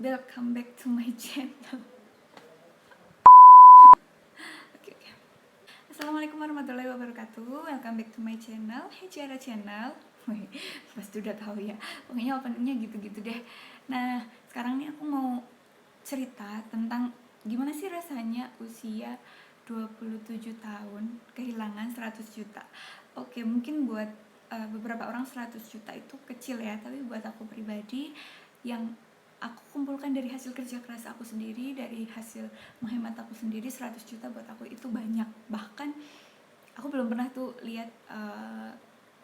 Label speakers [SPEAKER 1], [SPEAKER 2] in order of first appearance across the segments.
[SPEAKER 1] Welcome back to my channel. Oke. Assalamualaikum warahmatullahi wabarakatuh. Welcome back to my channel. Hey Ciara Channel. Pasti udah tahu ya. Pokoknya openingnya gitu-gitu deh. Nah, sekarang nih aku mau cerita tentang gimana sih rasanya usia 27 tahun kehilangan 100 juta. Oke, mungkin buat beberapa orang 100 juta itu kecil ya, tapi buat aku pribadi yang aku kumpulkan dari hasil kerja keras aku sendiri, dari hasil menghemat aku sendiri, 100 juta buat aku itu banyak. Bahkan aku belum pernah tuh lihat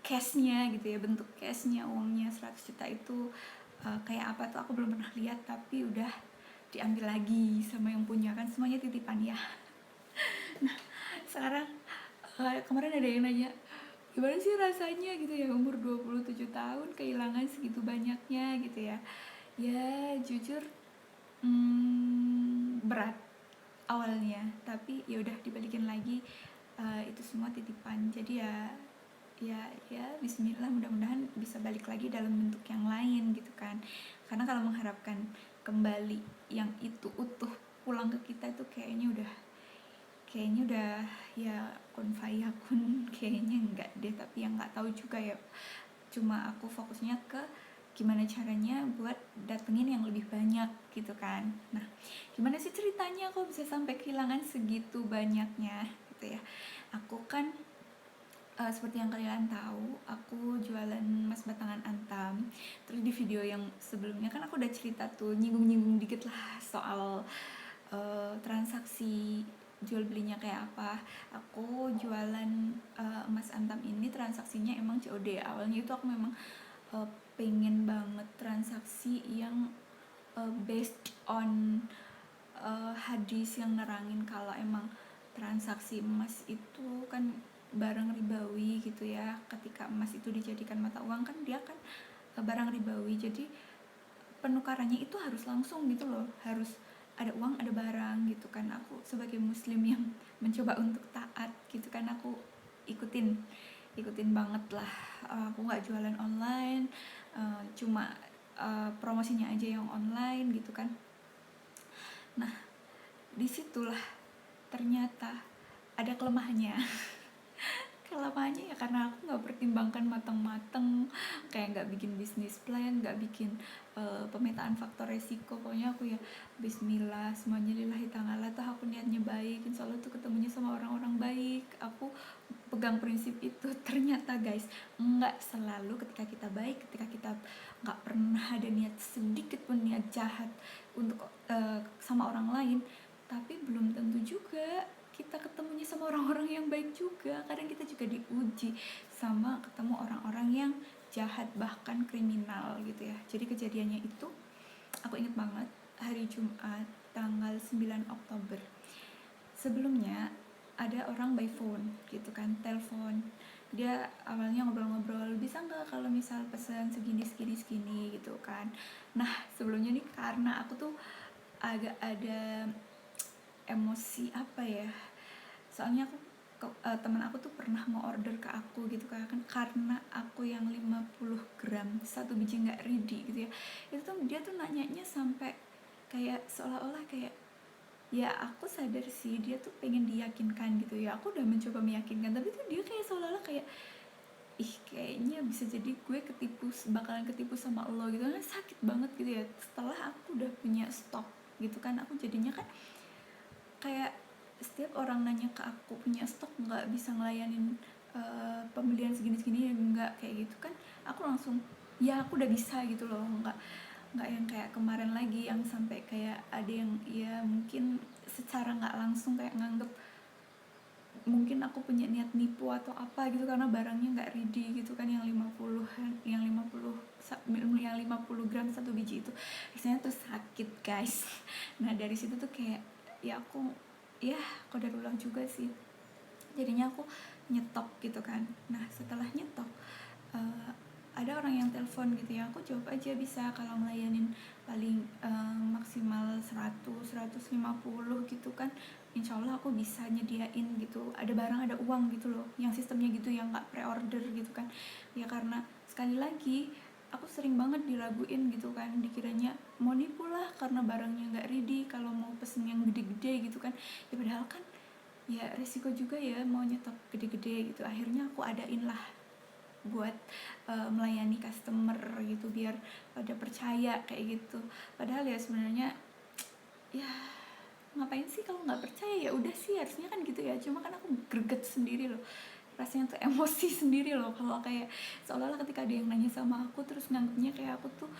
[SPEAKER 1] cashnya gitu ya, bentuk cashnya, uangnya 100 juta itu kayak apa tuh aku belum pernah lihat, tapi udah diambil lagi sama yang punya, kan semuanya titipan ya. Nah, sekarang kemarin ada yang nanya, gimana sih rasanya gitu ya umur 27 tahun kehilangan segitu banyaknya gitu ya. Ya jujur berat awalnya, tapi ya udah dibalikin lagi, itu semua titipan. Jadi ya bismillah, mudah-mudahan bisa balik lagi dalam bentuk yang lain gitu kan. Karena kalau mengharapkan kembali yang itu utuh pulang ke kita itu kayaknya udah ya kun fayakun kayaknya enggak deh. Tapi yang nggak tahu juga ya, cuma aku fokusnya ke gimana caranya buat datengin yang lebih banyak gitu kan. Nah, gimana sih ceritanya kok bisa sampai kehilangan segitu banyaknya gitu ya. Aku kan seperti yang kalian tahu, aku jualan emas batangan antam. Terus di video yang sebelumnya kan aku udah cerita tuh, nyinggung-nyinggung dikit lah soal transaksi jual belinya kayak apa. Aku jualan emas antam ini transaksinya emang COD. Awalnya itu aku memang pengen banget transaksi yang based on hadis yang nerangin kalau emang transaksi emas itu kan barang ribawi gitu ya. Ketika emas itu dijadikan mata uang kan dia kan barang ribawi, jadi penukarannya itu harus langsung gitu loh, harus ada uang ada barang gitu kan. Aku sebagai muslim yang mencoba untuk taat gitu kan, aku ikutin banget lah. Aku nggak jualan online, cuma promosinya aja yang online gitu kan. Nah, disitulah ternyata ada kelemahannya. Kelemahannya ya karena aku nggak pertimbangkan matang-matang, kayak nggak bikin bisnis plan, nggak bikin pemetaan faktor resiko. Pokoknya aku ya bismillah, semuanya lillahi ta'ala, tuh aku niatnya baik, insya Allah tuh ketemunya sama orang-orang baik. Aku pegang prinsip itu. Ternyata guys, nggak selalu ketika kita baik, ketika kita nggak pernah ada niat sedikit pun niat jahat untuk sama orang lain, tapi belum tentu juga kita ketemunya sama orang-orang yang baik juga. Kadang kita juga diuji sama ketemu orang-orang yang jahat, bahkan kriminal gitu ya. Jadi kejadiannya itu aku inget banget, hari Jumat tanggal 9 Oktober. Sebelumnya ada orang by phone gitu kan, telepon. Dia awalnya ngobrol-ngobrol, bisa nggak kalau misal pesan segini gitu kan. Nah, sebelumnya nih karena aku tuh agak ada emosi apa ya, soalnya aku teman aku tuh pernah mau order ke aku gitu kan, karena aku yang 50 gram satu biji nggak ready gitu ya. Itu tuh dia tuh nanyanya sampai kayak seolah-olah kayak, ya aku sadar sih dia tuh pengen diyakinkan gitu ya, aku udah mencoba meyakinkan, tapi tuh dia kayak seolah-olah kayak, ih kayaknya bisa jadi gue bakalan ketipu sama Allah gitu kan. Sakit banget gitu ya, setelah aku udah punya stok gitu kan. Aku jadinya kan kayak setiap orang nanya ke aku punya stok nggak, bisa ngelayanin pembelian segini nggak, kayak gitu kan. Aku langsung ya aku udah bisa gitu loh, nggak yang kayak kemarin lagi yang sampai kayak ada yang ya mungkin secara nggak langsung kayak nganggep mungkin aku punya niat nipu atau apa gitu karena barangnya nggak ready gitu kan. Yang 50 gram satu biji itu rasanya tuh sakit guys. Nah dari situ tuh kayak ya aku ya qadarullah juga sih, jadinya aku nyetop gitu kan. Nah setelah nyetop ada orang yang telepon gitu ya, aku jawab aja bisa, kalau ngelayanin paling maksimal 100-150 gitu kan, insya Allah aku bisa nyediain gitu, ada barang ada uang gitu loh, yang sistemnya gitu, yang gak pre-order gitu kan. Ya karena sekali lagi aku sering banget diraguin gitu kan, dikiranya mau nipu lah karena barangnya nggak ready kalau mau pesen yang gede-gede gitu kan. Ya padahal kan ya resiko juga ya mau nyetok gede-gede gitu. Akhirnya aku adain lah buat melayani customer gitu biar pada percaya kayak gitu. Padahal ya sebenarnya ya ngapain sih kalau nggak percaya, ya udah sih harusnya kan gitu ya. Cuma kan aku greget sendiri loh, rasanya tuh emosi sendiri loh kalau kayak seolah-olah ketika ada yang nanya sama aku terus nganggapnya kayak aku tuh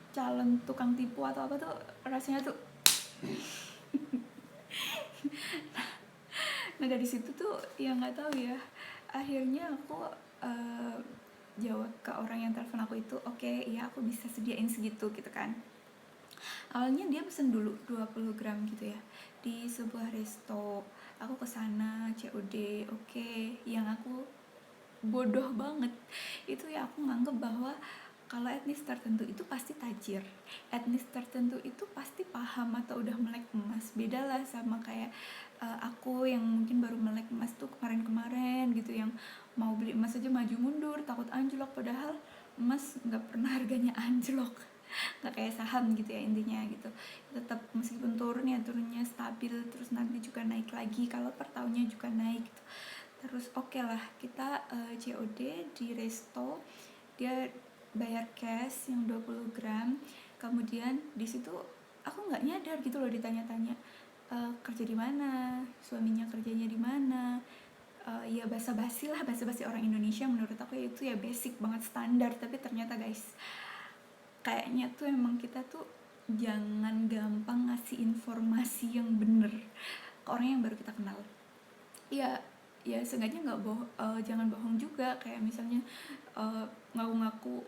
[SPEAKER 1] calon tukang tipu atau apa tuh, rasanya tuh. Nah dari situ tuh ya nggak tahu ya, akhirnya aku uh, jawab ke orang yang telepon aku itu, oke, ya aku bisa sediain segitu gitu kan. Awalnya dia pesen dulu 20 gram gitu ya di sebuah resto. Aku kesana COD, oke. Yang aku bodoh banget itu ya, aku nganggep bahwa kalau etnis tertentu itu pasti tajir, etnis tertentu itu pasti paham atau udah melek emas. Beda lah sama kayak aku yang mungkin baru melek emas tuh kemarin-kemarin gitu, yang mau beli emas aja maju mundur takut anjlok, padahal emas nggak pernah harganya anjlok. Nggak kayak saham gitu ya intinya gitu, tetap meskipun turun ya turunnya stabil, terus nanti juga naik lagi kalau per tahunnya juga naik gitu. Terus oke lah kita COD di resto, dia bayar cash yang 20 gram. Kemudian di situ aku nggak nyadar gitu loh, ditanya-tanya kerja di mana, suaminya kerjanya di mana. Ya basa-basi lah, basa-basi orang Indonesia menurut aku ya, itu ya basic banget, standar. Tapi ternyata guys, kayaknya tuh emang kita tuh jangan gampang ngasih informasi yang bener ke orang yang baru kita kenal. Ya ya seenggaknya nggak jangan bohong juga, kayak misalnya ngaku-ngaku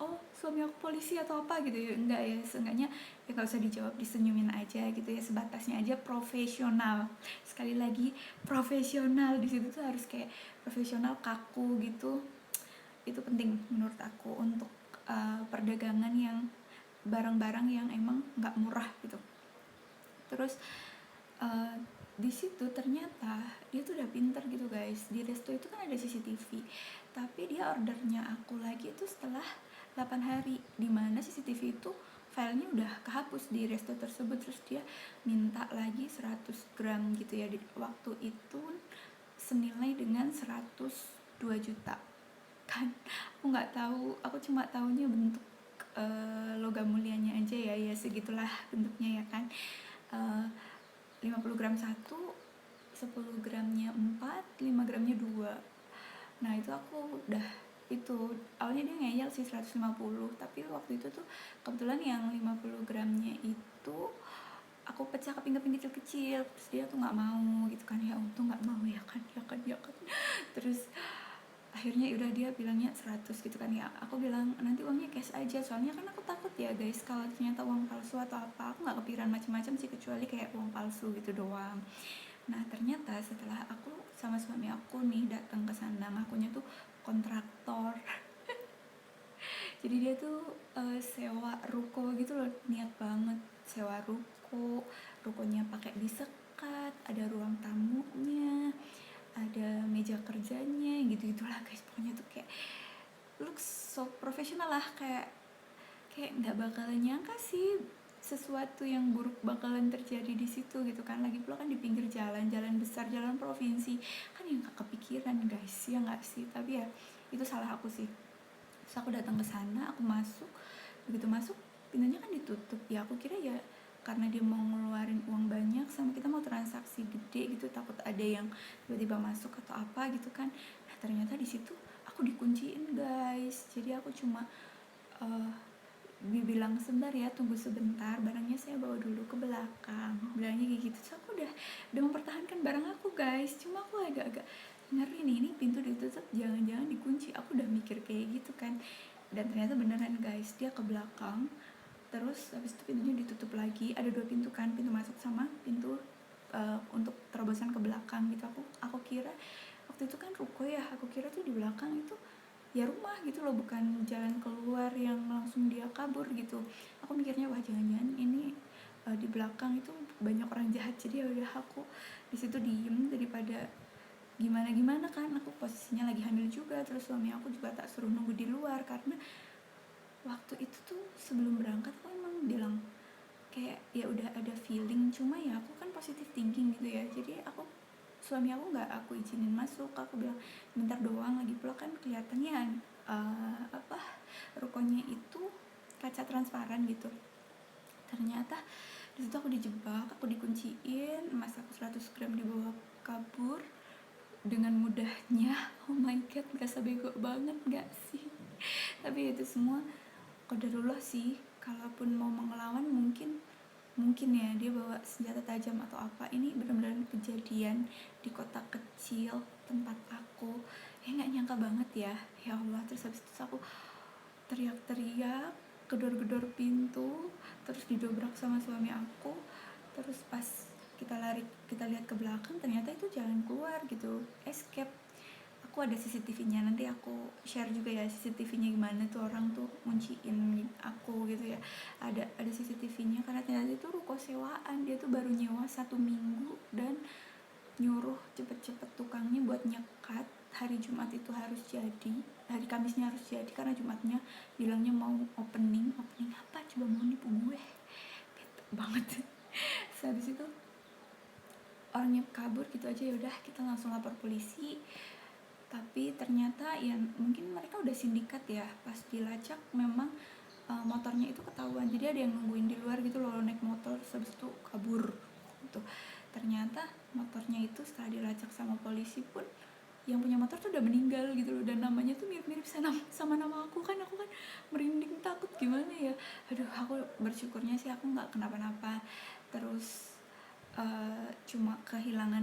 [SPEAKER 1] oh suami aku polisi atau apa gitu ya, enggak ya, seenggaknya ya nggak usah dijawab, disenyumin aja gitu ya, sebatasnya aja profesional. Sekali lagi profesional di situ tuh harus kayak profesional, kaku gitu. Itu penting menurut aku untuk perdagangan yang barang-barang yang emang nggak murah gitu. Terus uh, di situ ternyata dia tuh udah pinter gitu guys. Di resto itu kan ada CCTV, tapi dia ordernya aku lagi itu setelah 8 hari, dimana CCTV itu filenya udah kehapus di resto tersebut. Terus dia minta lagi 100 gram gitu ya, di waktu itu senilai dengan 102 juta kan. Aku nggak tahu, aku cuma tahunya bentuk logam mulianya aja ya, ya segitulah bentuknya ya kan. 50 gram satu, 10 gramnya 4, 5 gramnya 2. Nah itu aku udah, itu awalnya dia ngeyel sih 150, tapi waktu itu tuh kebetulan yang 50 gramnya itu aku pecah keping-keping kecil-kecil, terus dia tuh nggak mau gitu kan. Ya untung nggak mau ya kan, ya kan, ya kan. Terus akhirnya udah dia bilangnya 100 gitu kan. Ya aku bilang nanti uangnya cash aja, soalnya kan aku takut ya guys kalau ternyata uang palsu atau apa. Aku nggak kepikiran macam-macam sih, kecuali kayak uang palsu gitu doang. Nah ternyata setelah aku sama suami aku nih datang ke sana, ngakunya tuh kontraktor. Jadi dia tuh sewa ruko gitu loh, niat banget sewa ruko. Rukonya pakai disekat, ada ruang tamunya, ada meja kerjanya, gitu-gitulah guys. Pokoknya tuh kayak looks so profesional lah, kayak nggak bakalan nyangka sih sesuatu yang buruk bakalan terjadi di situ gitu kan. Lagi pula kan di pinggir jalan, jalan besar, jalan provinsi, kan yang nggak kepikiran guys, ya nggak sih. Tapi ya itu salah aku sih. Terus aku datang ke sana, aku masuk, begitu masuk pintunya kan ditutup ya. Aku kira ya karena dia mau ngeluarin uang banyak sama kita mau transaksi gede gitu, takut ada yang tiba-tiba masuk atau apa gitu kan. Nah ternyata di situ aku dikunciin guys. Jadi aku cuma dibilang sebentar ya, tunggu sebentar, barangnya saya bawa dulu ke belakang, bilangnya kayak gitu. So aku udah mempertahankan barang aku guys, cuma aku agak-agak ngeri nih, ini pintu ditutup, jangan-jangan dikunci. Aku udah mikir kayak gitu kan, dan ternyata beneran guys, dia ke belakang. Terus habis itu pintunya ditutup lagi, ada 2 pintu kan, pintu masuk sama pintu untuk terobosan ke belakang gitu. Aku kira waktu itu kan ruko ya, aku kira tuh di belakang itu ya rumah gitu loh, bukan jalan keluar yang langsung dia kabur gitu. Aku mikirnya wah jangan-jangan ini di belakang itu banyak orang jahat. Jadi ya udah aku di situ diem daripada gimana kan, aku posisinya lagi hamil juga. Terus suami aku juga tak suruh nunggu di luar karena waktu itu tuh sebelum berangkat aku emang bilang kayak ya udah ada feeling, cuma ya aku kan positive thinking gitu ya, jadi suami aku nggak aku izinin masuk. Aku bilang bentar doang, lagi pula kan kelihatannya rukonya itu kaca transparan gitu. Ternyata di situ aku dijebak, aku dikunciin, emas aku 100 gram dibawa kabur dengan mudahnya. Oh my god, gak bego banget gak sih? Tapi itu semua qadarullah sih. Kalaupun mau mengelawan mungkin ya dia bawa senjata tajam atau apa. Ini benar-benar kejadian di kota kecil tempat aku, ya nggak nyangka banget ya. Ya Allah. Terus habis itu aku teriak-teriak, gedor-gedor pintu, terus didobrak sama suami aku. Terus pas kita lihat ke belakang, ternyata itu jalan keluar gitu, escape. Aku ada CCTV-nya, nanti aku share juga ya CCTV-nya gimana tuh orang tuh ngunciin aku gitu ya. Ada CCTV-nya, karena ternyata itu ruko sewaan, dia tuh baru nyewa 1 minggu dan nyuruh cepet-cepet tukangnya buat nyekat. Hari Jumat itu harus jadi, hari Kamisnya harus jadi, karena Jumatnya bilangnya mau opening apa coba, mau nipu gue, bete banget. Habis itu orangnya kabur gitu aja, ya udah kita langsung lapor polisi. Tapi ternyata ya mungkin mereka udah sindikat ya, pas dilacak memang motornya itu ketahuan, jadi ada yang nungguin di luar gitu loh, naik motor habis itu kabur gitu. Ternyata motornya itu setelah dilacak sama polisi pun yang punya motor tuh udah meninggal gitu loh, dan namanya tuh mirip-mirip sama nama aku kan merinding takut gimana ya. Aduh, aku bersyukurnya sih aku nggak kenapa-napa. Terus cuma kehilangan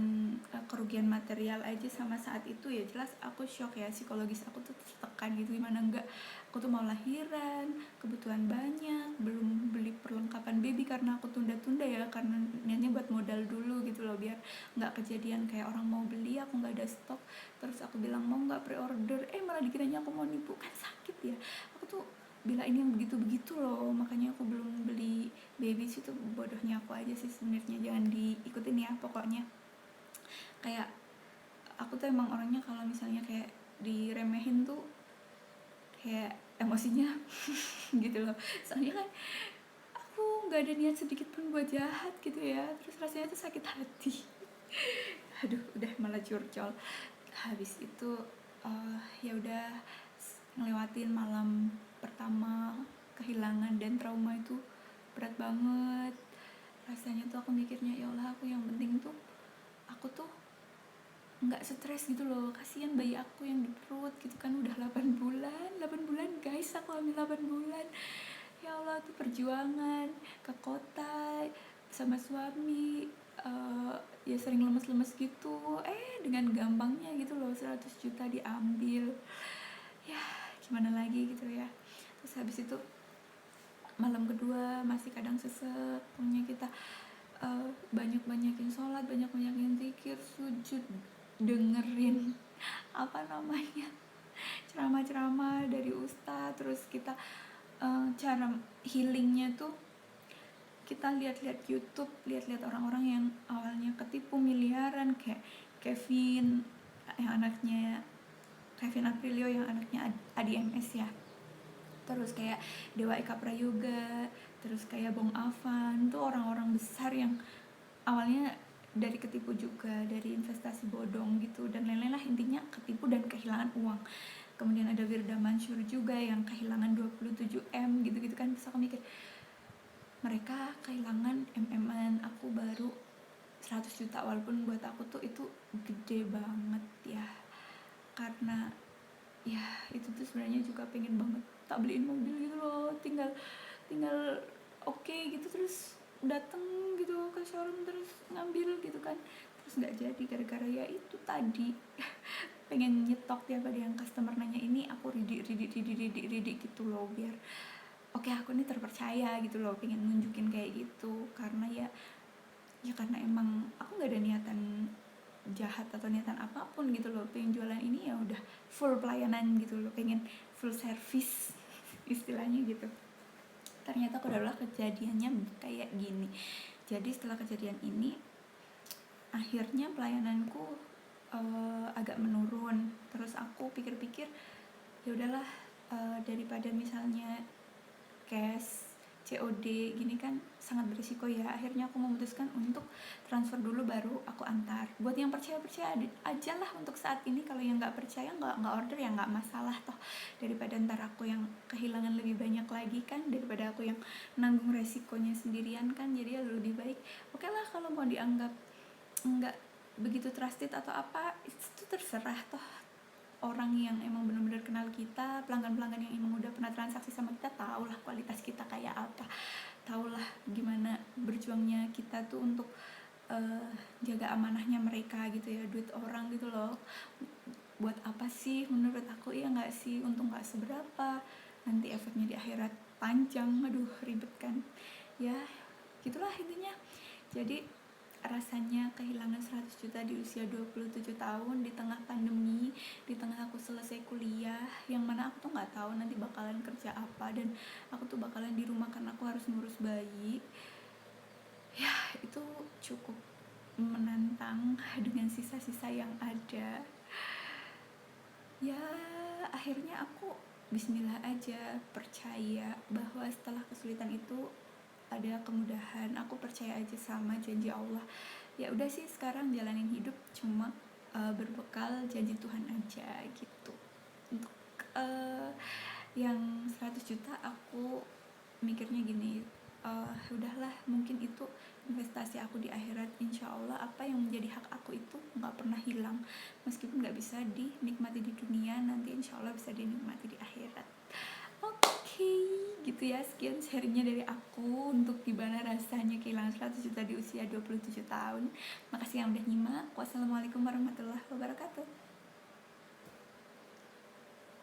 [SPEAKER 1] kerugian material aja sama saat itu ya. Jelas aku shock ya, psikologis aku tuh tertekan gitu, gimana enggak, aku tuh mau lahiran, kebutuhan banyak, belum beli perlengkapan baby karena aku tunda-tunda ya, karena niatnya buat modal dulu gitu loh, biar nggak kejadian kayak orang mau beli aku nggak ada stok. Terus aku bilang mau nggak pre-order, malah dikiranya aku mau nipu, kan sakit ya. Aku tuh bila ini yang begitu-begitu loh, makanya aku belum beli baby sih. Tuh bodohnya aku aja sih sebenarnya, jangan diikutin ya pokoknya. Kayak aku tuh emang orangnya kalau misalnya kayak diremehin tuh kayak emosinya gitu loh, soalnya kan aku nggak ada niat sedikit pun buat jahat gitu ya, terus rasanya tuh sakit hati. Aduh, udah malah curcol. Habis itu ya udah, ngelewatin malam pertama kehilangan dan trauma itu berat banget rasanya tuh. Aku mikirnya ya Allah, aku yang penting tuh aku tuh nggak stres gitu loh, kasihan bayi aku yang di perut gitu kan, udah 8 bulan guys, aku hamil 8 bulan. Ya Allah, tuh perjuangan ke kota sama suami, ya sering lemes-lemes gitu, dengan gampangnya gitu loh 100 juta diambil. Ya gimana lagi gitu ya. Terus habis itu malam kedua masih kadang sesek, pokoknya kita banyak-banyakin sholat, banyak-banyakin zikir, sujud, dengerin ceramah-ceramah dari ustadz. Terus kita cara healingnya tuh kita lihat-lihat YouTube, lihat-lihat orang-orang yang awalnya ketipu miliaran, kayak Kevin Aprilio yang anaknya Adi MS ya. Terus kayak Dewa Eka Prayoga, terus kayak Bong Avan, tuh orang-orang besar yang awalnya dari ketipu juga, dari investasi bodong gitu dan lain-lain lah, intinya ketipu dan kehilangan uang. Kemudian ada Wirda Mansur juga yang kehilangan 27M gitu-gitu kan. Terus aku mikir mereka kehilangan MM-an, aku baru 100 juta, walaupun buat aku tuh itu gede banget ya, karena ya itu tuh sebenarnya juga pengen banget tak beliin mobil gitu loh, tinggal oke gitu, terus dateng gitu ke showroom terus ngambil gitu kan. Terus nggak jadi gara-gara ya itu tadi pengen nyetok tiap ada yang customer nanya ini, aku ridik gitu loh, biar oke, aku ini terpercaya gitu loh, pengen nunjukin kayak gitu. Karena ya karena emang aku nggak ada niatan jahat atau niatan apapun gitu loh, pengen jualan ini ya udah full pelayanan gitu loh, pengen full service istilahnya gitu. Ternyata adalah kejadiannya kayak gini. Jadi setelah kejadian ini akhirnya pelayananku agak menurun. Terus aku pikir-pikir ya udahlah, daripada misalnya COD gini kan sangat berisiko ya. Akhirnya aku memutuskan untuk transfer dulu baru aku antar. Buat yang percaya aja lah untuk saat ini. Kalau yang nggak percaya nggak order ya nggak masalah toh, daripada ntar aku yang kehilangan lebih banyak lagi kan, daripada aku yang nanggung resikonya sendirian kan. Jadi ya lebih baik oke lah kalau mau dianggap nggak begitu trusted atau apa, itu terserah toh. Orang yang emang benar-benar kenal kita, pelanggan-pelanggan yang emang udah pernah transaksi sama kita, tahulah kualitas kita kayak apa, tahulah gimana berjuangnya kita tuh untuk jaga amanahnya mereka gitu ya, duit orang gitu loh. Buat apa sih menurut aku, ya nggak sih, untung nggak seberapa, nanti efeknya di akhirat panjang, aduh ribet kan ya. Gitulah intinya. Jadi rasanya kehilangan 100 juta di usia 27 tahun, di tengah pandemi, di tengah aku selesai kuliah, yang mana aku tuh nggak tahu nanti bakalan kerja apa, dan aku tuh bakalan di rumah karena aku harus ngurus bayi. Ya itu cukup menantang dengan sisa-sisa yang ada. Ya akhirnya aku bismillah aja, percaya bahwa setelah kesulitan itu ada kemudahan. Aku percaya aja sama janji Allah. Ya udah sih, sekarang jalanin hidup cuma berbekal janji Tuhan aja gitu. Untuk yang 100 juta aku mikirnya gini, udahlah, mungkin itu investasi aku di akhirat. Insya Allah apa yang menjadi hak aku itu nggak pernah hilang, meskipun nggak bisa dinikmati di dunia, nanti insya Allah bisa dinikmati di akhirat. Oke, gitu ya, sekian sharingnya dari aku untuk gimana rasanya kehilangan 100 juta di usia 27 tahun. Makasih yang udah nyimak. Wassalamualaikum warahmatullahi wabarakatuh.